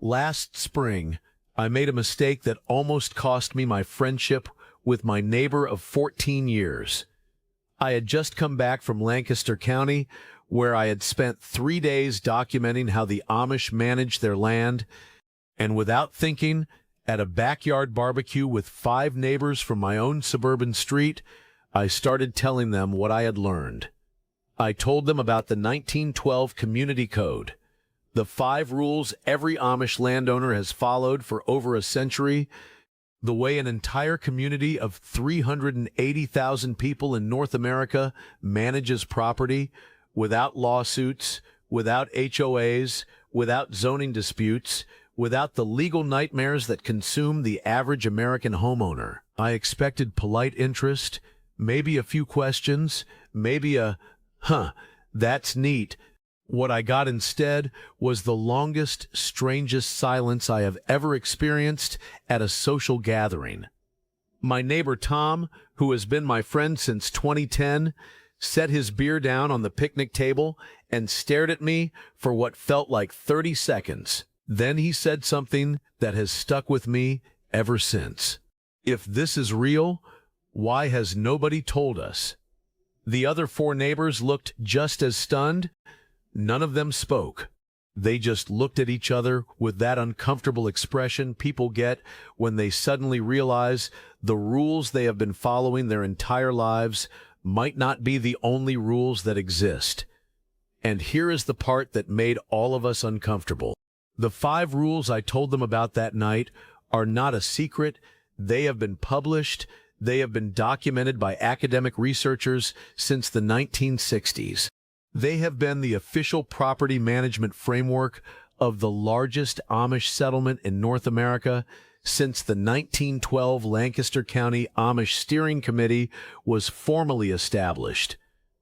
Last spring, I made a mistake that almost cost me my friendship with my neighbor of 14 years. I had just come back from Lancaster County, where I had spent 3 days documenting how the Amish manage their land, and without thinking, at a backyard barbecue with 5 neighbors from my own suburban street, I started telling them what I had learned. I told them about the 1912 Community Code, the 5 rules every Amish landowner has followed for over a century, the way an entire community of 380,000 people in North America manages property without lawsuits, without HOAs, without zoning disputes, without the legal nightmares that consume the average American homeowner. I expected polite interest, maybe a few questions, maybe a, that's neat. What I got instead was the longest, strangest silence I have ever experienced at a social gathering. My neighbor Tom, who has been my friend since 2010, set his beer down on the picnic table and stared at me for what felt like 30 seconds. Then he said something that has stuck with me ever since. If this is real, why has nobody told us? The other 4 neighbors looked just as stunned. None of them spoke. They just looked at each other with that uncomfortable expression people get when they suddenly realize the rules they have been following their entire lives might not be the only rules that exist. And here is the part that made all of us uncomfortable. The 5 rules I told them about that night are not a secret. They have been published. They have been documented by academic researchers since the 1960s. They have been the official property management framework of the largest Amish settlement in North America since the 1912 Lancaster County Amish Steering Committee was formally established.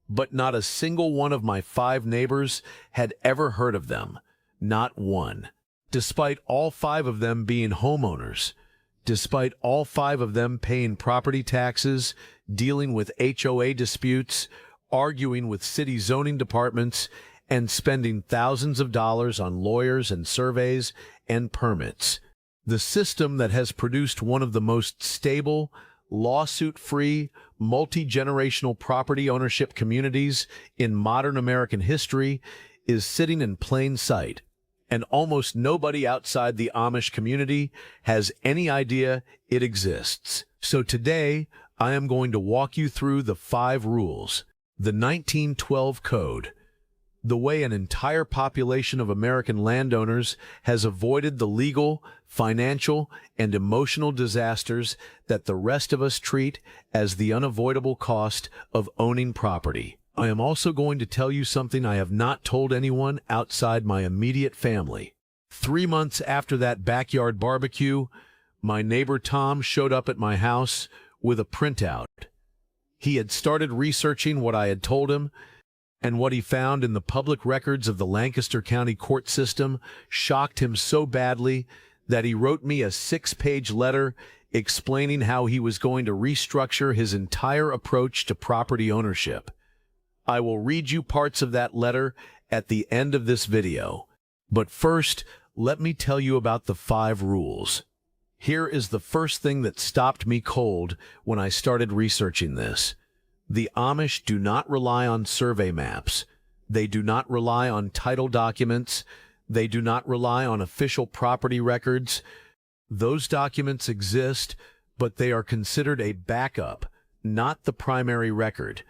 But not a single one of my 5 neighbors had ever heard of them. Not one. Despite all 5 of them being homeowners, despite all 5 of them paying property taxes, dealing with HOA disputes, arguing with city zoning departments, and spending thousands of dollars on lawyers and surveys and permits. The system that has produced one of the most stable, lawsuit-free, multi-generational property ownership communities in modern American history is sitting in plain sight, and almost nobody outside the Amish community has any idea it exists. So today, I am going to walk you through the 5 rules. The 1912 Code, the way an entire population of American landowners has avoided the legal, financial, and emotional disasters that the rest of us treat as the unavoidable cost of owning property. I am also going to tell you something I have not told anyone outside my immediate family. 3 months after that backyard barbecue, my neighbor Tom showed up at my house with a printout. He had started researching what I had told him, and what he found in the public records of the Lancaster County court system shocked him so badly that he wrote me a 6-page letter explaining how he was going to restructure his entire approach to property ownership. I will read you parts of that letter at the end of this video. But first, let me tell you about the 5 rules. Here is the first thing that stopped me cold when I started researching this. The Amish do not rely on survey maps. They do not rely on title documents. They do not rely on official property records. Those documents exist, but they are considered a backup, not the primary record.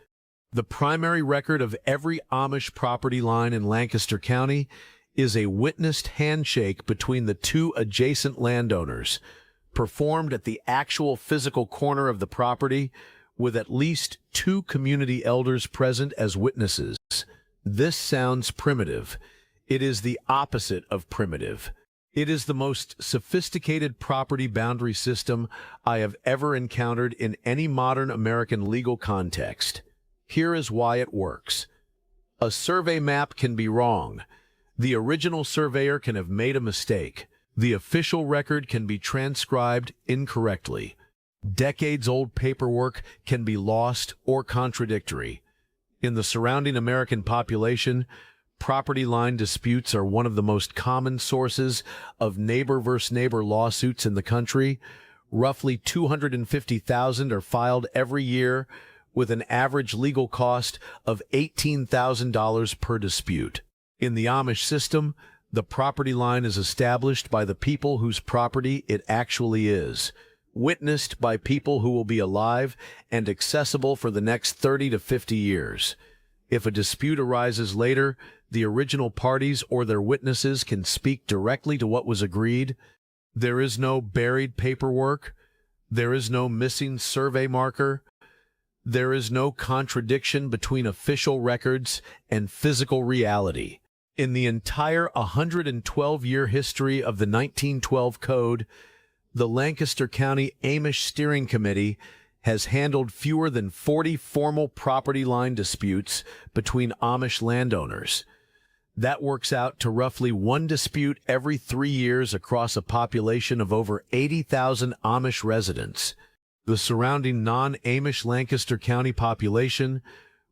The primary record of every Amish property line in Lancaster County is a witnessed handshake between the 2 adjacent landowners, performed at the actual physical corner of the property, with at least 2 community elders present as witnesses. This sounds primitive. It is the opposite of primitive. It is the most sophisticated property boundary system I have ever encountered in any modern American legal context. Here is why it works. A survey map can be wrong. The original surveyor can have made a mistake. The official record can be transcribed incorrectly. Decades-old paperwork can be lost or contradictory. In the surrounding American population, Property line disputes are one of the most common sources of neighbor versus neighbor lawsuits in the country. Roughly 250,000 are filed every year, with an average legal cost of $18,000 per dispute. In the Amish system, the property line is established by the people whose property it actually is, witnessed by people who will be alive and accessible for the next 30 to 50 years. If a dispute arises later, the original parties or their witnesses can speak directly to what was agreed. There is no buried paperwork. There is no missing survey marker. There is no contradiction between official records and physical reality. In the entire 112-year history of the 1912 Code, the Lancaster County Amish Steering Committee has handled fewer than 40 formal property line disputes between Amish landowners. That works out to roughly one dispute every 3 years across a population of over 80,000 Amish residents. The surrounding non-Amish Lancaster County population,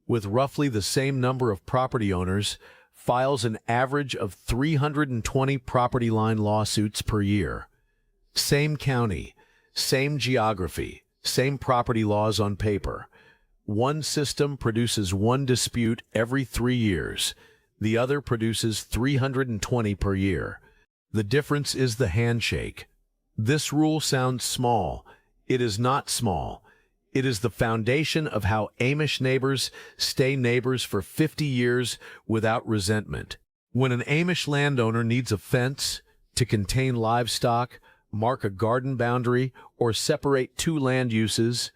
with roughly the same number of property owners, files an average of 320 property line lawsuits per year. Same county, same geography, same property laws on paper. One system produces one dispute every 3 years. The other produces 320 per year. The difference is the handshake. This rule sounds small. It is not small. It is the foundation of how Amish neighbors stay neighbors for 50 years without resentment. When an Amish landowner needs a fence to contain livestock, mark a garden boundary, or separate two land uses,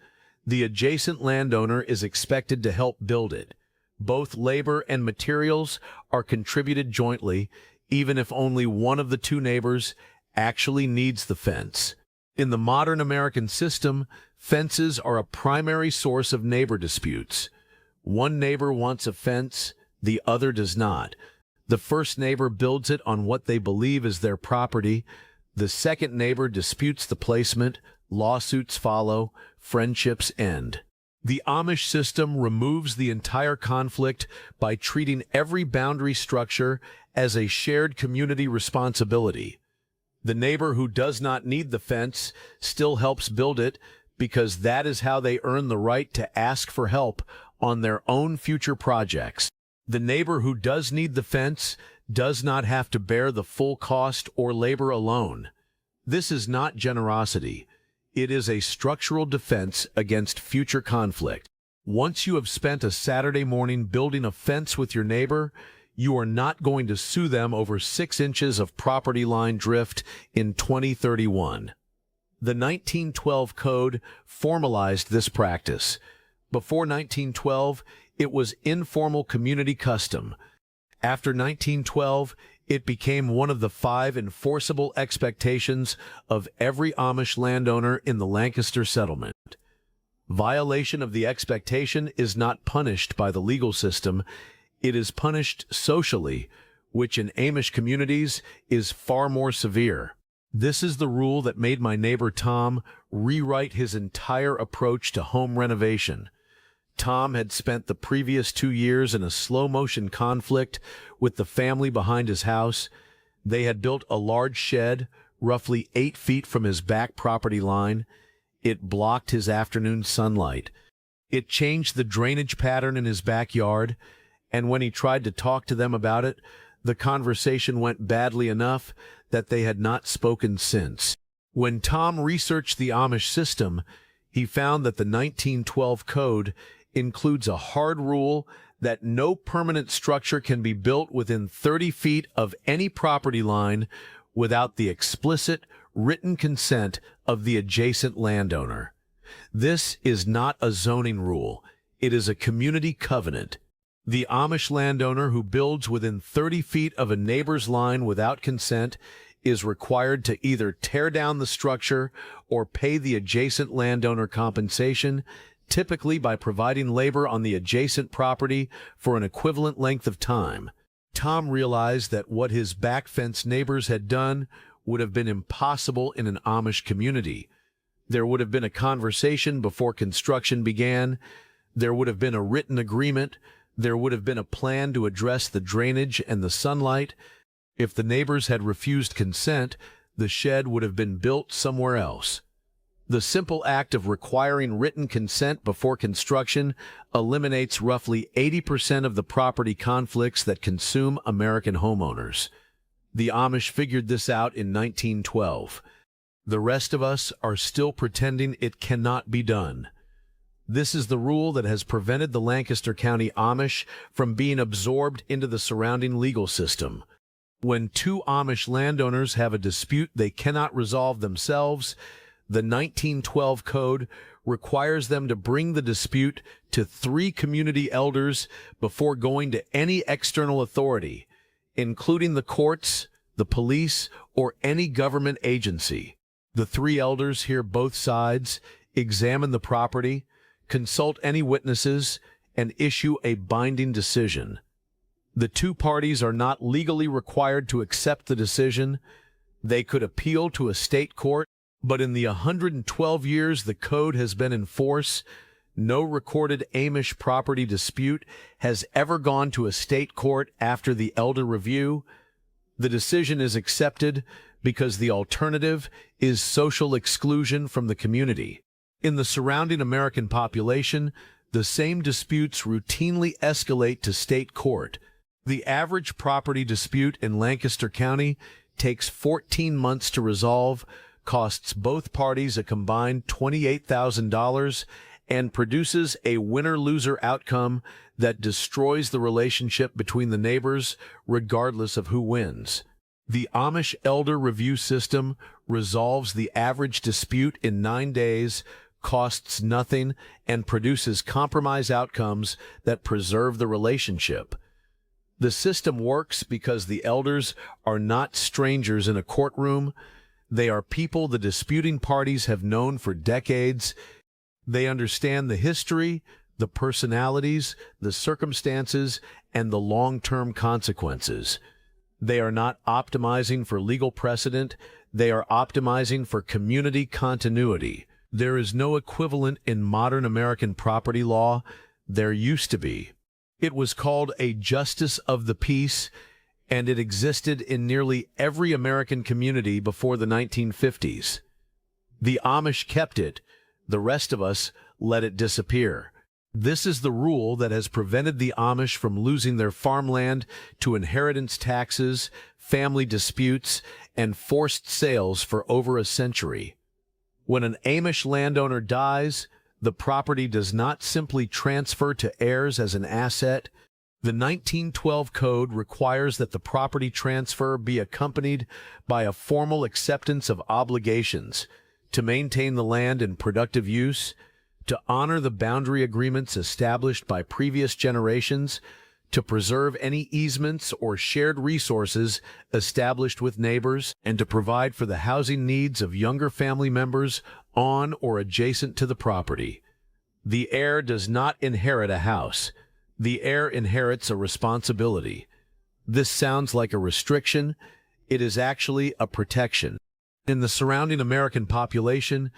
the adjacent landowner is expected to help build it. Both labor and materials are contributed jointly, even if only one of the two neighbors actually needs the fence. In the modern American system, fences are a primary source of neighbor disputes. One neighbor wants a fence, the other does not. The first neighbor builds it on what they believe is their property. The second neighbor disputes the placement, lawsuits follow, friendships end. The Amish system removes the entire conflict by treating every boundary structure as a shared community responsibility. The neighbor who does not need the fence still helps build it because that is how they earn the right to ask for help on their own future projects. The neighbor who does need the fence does not have to bear the full cost or labor alone. This is not generosity. It is a structural defense against future conflict. Once you have spent a Saturday morning building a fence with your neighbor, you are not going to sue them over 6 inches of property line drift in 2031. The 1912 Code formalized this practice. Before 1912, it was informal community custom. After 1912, it became one of the 5 enforceable expectations of every Amish landowner in the Lancaster settlement. Violation of the expectation is not punished by the legal system. It is punished socially, which in Amish communities is far more severe. This is the rule that made my neighbor Tom rewrite his entire approach to home renovation. Tom had spent the previous 2 years in a slow-motion conflict with the family behind his house. They had built a large shed, roughly 8 feet from his back property line. It blocked his afternoon sunlight. It changed the drainage pattern in his backyard, and when he tried to talk to them about it, the conversation went badly enough that they had not spoken since. When Tom researched the Amish system, he found that the 1912 Code includes a hard rule that no permanent structure can be built within 30 feet of any property line without the explicit written consent of the adjacent landowner. This is not a zoning rule. It is a community covenant. The Amish landowner who builds within 30 feet of a neighbor's line without consent is required to either tear down the structure or pay the adjacent landowner compensation, typically by providing labor on the adjacent property for an equivalent length of time. Tom realized that what his back fence neighbors had done would have been impossible in an Amish community. There would have been a conversation before construction began. There would have been a written agreement. There would have been a plan to address the drainage and the sunlight. If the neighbors had refused consent, the shed would have been built somewhere else. The simple act of requiring written consent before construction eliminates roughly 80% of the property conflicts that consume American homeowners. The Amish figured this out in 1912. The rest of us are still pretending it cannot be done. This is the rule that has prevented the Lancaster County Amish from being absorbed into the surrounding legal system. When two Amish landowners have a dispute they cannot resolve themselves, the 1912 code requires them to bring the dispute to 3 community elders before going to any external authority, including the courts, the police, or any government agency. The 3 elders hear both sides, examine the property, consult any witnesses, and issue a binding decision. The 2 parties are not legally required to accept the decision. They could appeal to a state court, but in the 112 years the code has been in force, no recorded Amish property dispute has ever gone to a state court after the elder review. The decision is accepted because the alternative is social exclusion from the community. In the surrounding American population, the same disputes routinely escalate to state court. The average property dispute in Lancaster County takes 14 months to resolve, costs both parties a combined $28,000, and produces a winner-loser outcome that destroys the relationship between the neighbors regardless of who wins. The Amish Elder Review System resolves the average dispute in 9 days, costs nothing, and produces compromise outcomes that preserve the relationship. The system works because the elders are not strangers in a courtroom. They are people the disputing parties have known for decades. They understand the history, the personalities, the circumstances, and the long-term consequences. They are not optimizing for legal precedent. They are optimizing for community continuity. There is no equivalent in modern American property law. There used to be. It was called a justice of the peace, and it existed in nearly every American community before the 1950s. The Amish kept it. The rest of us let it disappear. This is the rule that has prevented the Amish from losing their farmland to inheritance taxes, family disputes, and forced sales for over a century. When an Amish landowner dies, the property does not simply transfer to heirs as an asset. The 1912 code requires that the property transfer be accompanied by a formal acceptance of obligations to maintain the land in productive use, to honor the boundary agreements established by previous generations, to preserve any easements or shared resources established with neighbors, and to provide for the housing needs of younger family members on or adjacent to the property. The heir does not inherit a house. The heir inherits a responsibility. This sounds like a restriction. It is actually a protection. In the surrounding American population,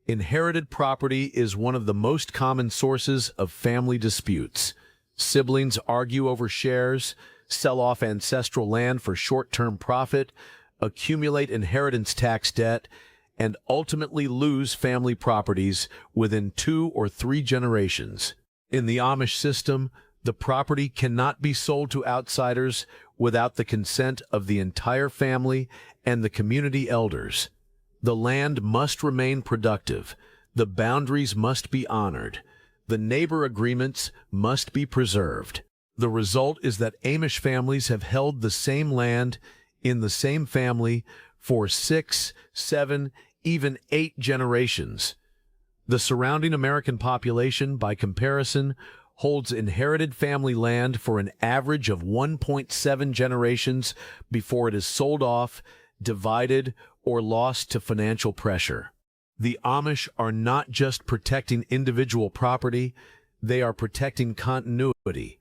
inherited property is one of the most common sources of family disputes. Siblings argue over shares, sell off ancestral land for short-term profit, accumulate inheritance tax debt, and ultimately lose family properties within 2 or 3 generations. In the Amish system, the property cannot be sold to outsiders without the consent of the entire family and the community elders. The land must remain productive. The boundaries must be honored. The neighbor agreements must be preserved. The result is that Amish families have held the same land in the same family for 6, 7, even 8 generations. The surrounding American population, by comparison, holds inherited family land for an average of 1.7 generations before it is sold off, divided, or lost to financial pressure. The Amish are not just protecting individual property, they are protecting continuity.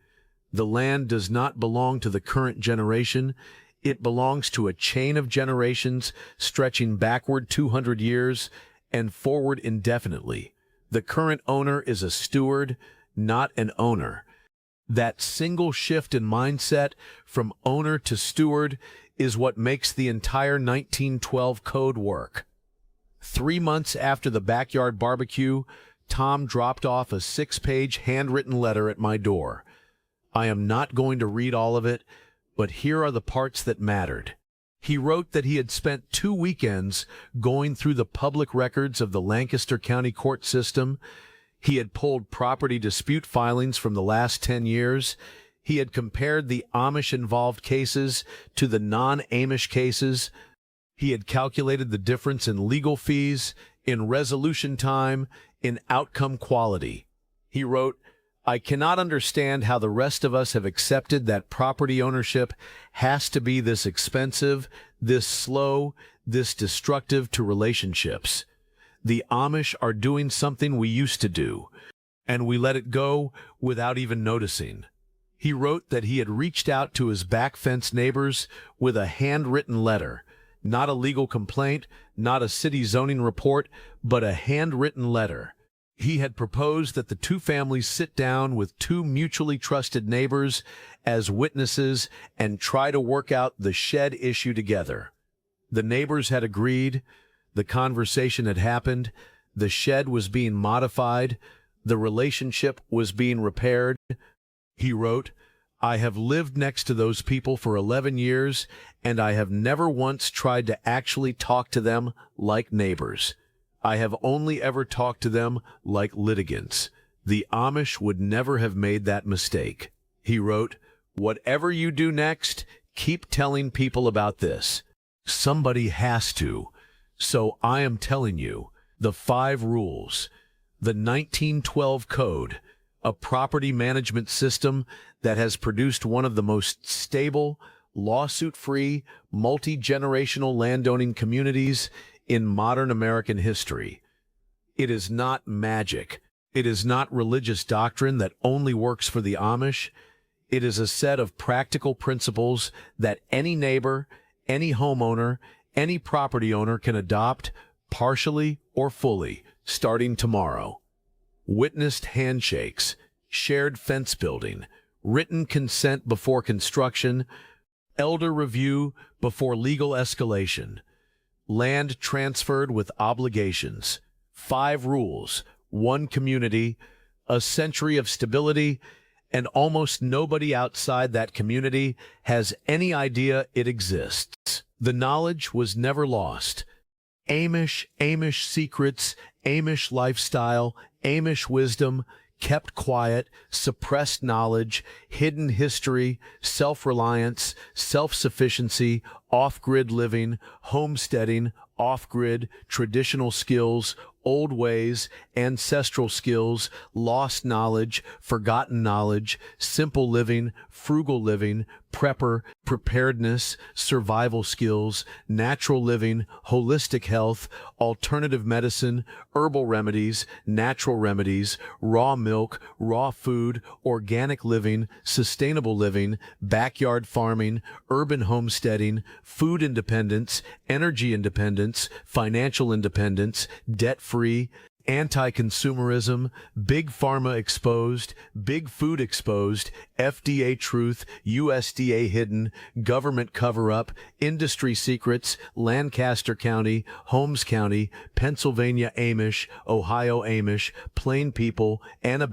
The land does not belong to the current generation. It belongs to a chain of generations stretching backward 200 years and forward indefinitely. The current owner is a steward, not an owner. That single shift in mindset from owner to steward is what makes the entire 1912 code work. 3 months after the backyard barbecue, Tom dropped off a 6-page handwritten letter at my door. I am not going to read all of it, but here are the parts that mattered. He wrote that he had spent 2 weekends going through the public records of the Lancaster County court system. He had pulled property dispute filings from the last 10 years. He had compared the Amish-involved cases to the non-Amish cases. He had calculated the difference in legal fees, in resolution time, in outcome quality. He wrote, "I cannot understand how the rest of us have accepted that property ownership has to be this expensive, this slow, this destructive to relationships. The Amish are doing something we used to do, and we let it go without even noticing." He wrote that he had reached out to his back fence neighbors with a handwritten letter, not a legal complaint, not a city zoning report, but a handwritten letter. He had proposed that the two families sit down with 2 mutually trusted neighbors as witnesses and try to work out the shed issue together. The neighbors had agreed. The conversation had happened. The shed was being modified. The relationship was being repaired. He wrote, "I have lived next to those people for 11 years, and I have never once tried to actually talk to them like neighbors. I have only ever talked to them like litigants. The Amish would never have made that mistake." He wrote, "Whatever you do next, keep telling people about this. Somebody has to. So I am telling you, the 5 rules, the 1912 code, a property management system that has produced one of the most stable, lawsuit-free, multi-generational landowning communities in modern American history. It is not magic. It is not religious doctrine that only works for the Amish. It is a set of practical principles that any neighbor, any homeowner, any property owner can adopt, partially or fully, starting tomorrow. Witnessed handshakes, shared fence building, written consent before construction, elder review before legal escalation, land transferred with obligations, 5 rules, 1 community, a century of stability, and almost nobody outside that community has any idea it exists. The knowledge was never lost. Amish secrets, Amish lifestyle, Amish wisdom, kept quiet, suppressed knowledge, hidden history, self-reliance, self-sufficiency, off-grid living, homesteading, off-grid, traditional skills, old ways, ancestral skills, lost knowledge, forgotten knowledge, simple living, frugal living, prepper, preparedness, survival skills, natural living, holistic health, alternative medicine, herbal remedies, natural remedies, raw milk, raw food, organic living, sustainable living, backyard farming, urban homesteading, food independence, energy independence, financial independence, debt-free, anti-consumerism, big pharma exposed, big food exposed, FDA truth, USDA hidden, government cover-up, industry secrets, Lancaster County, Holmes County, Pennsylvania Amish, Ohio Amish, plain people, Annabelle.